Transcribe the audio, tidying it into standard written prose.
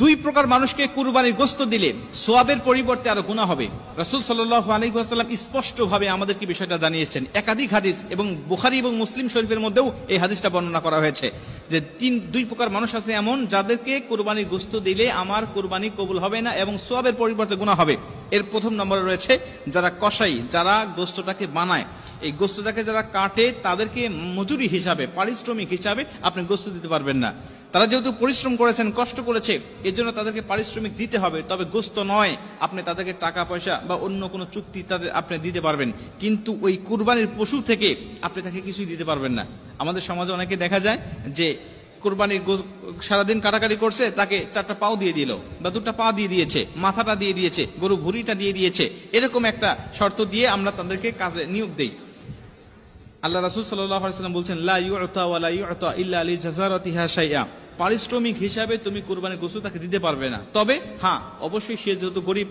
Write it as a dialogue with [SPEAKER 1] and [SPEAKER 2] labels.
[SPEAKER 1] দুই প্রকার মানুষকে কুরবানির গোশত দিলে সোয়াবের পরিবর্তে আরো গুনাহ হবে। রাসূল সাল্লাল্লাহু আলাইহি ওয়াসাল্লাম স্পষ্টভাবে আমাদেরকে বিষয়টা জানিয়েছেন। একাধিক হাদিস এবং বুখারী এবং মুসলিম শরীফের মধ্যেও এই হাদিসটা বর্ণনা করা হয়েছে যে দুই প্রকার মানুষ আছে এমন, যাদেরকে কুরবানির গোশত দিলে আমার কুরবানি কবুল হবে না এবং সোয়াবের পরিবর্তে গুনাহ হবে। এর প্রথম নম্বরে রয়েছে যারা কসাই, যারা গোশতটাকে বানায়, এই গোশতটাকে যারা কাটে, তাদেরকে মজুরি হিসাবে, পারিশ্রমিক হিসাবে আপনি গোশত দিতে পারবেন না। তারা যেহেতু পরিশ্রম করেছেন, কষ্ট করেছে, এর জন্য তাদেরকে পারিশ্রমিক দিতে হবে, তবে গোশত নয়। আপনি তাদেরকে টাকা পয়সা বা অন্য কোনো চুক্তি তাদের আপনি দিতে পারবেন, কিন্তু ওই কুরবানির পশু থেকে আপনি তাকে কিছুই দিতে পারবেন না। আমাদের সমাজে অনেকে দেখা যায় যে কুরবানির সারাদিন কাটাকাটি করছে, তাকে 4টা পাও দিয়ে দিল বা 2টা পা দিয়ে দিয়েছে, মাথাটা দিয়ে দিয়েছে, গরু ভুঁড়িটা দিয়ে দিয়েছে, এরকম একটা শর্ত দিয়ে আমরা তাদেরকে কাজে নিয়োগ দেই। আল্লাহ রাসূল সাল্লাল্লাহু আলাইহি ওয়াসাল্লাম বলছেন, লা ইউতা ওয়া লা ইউতা ইল্লা লিজাযারাতিহা শাইআ। পারিশ্রমিক হিসাবে তুমি কুরবানির গোশত তাকে দিতে পারবে না, তবে হ্যাঁ অবশ্যই সে যেহেতু গরিব,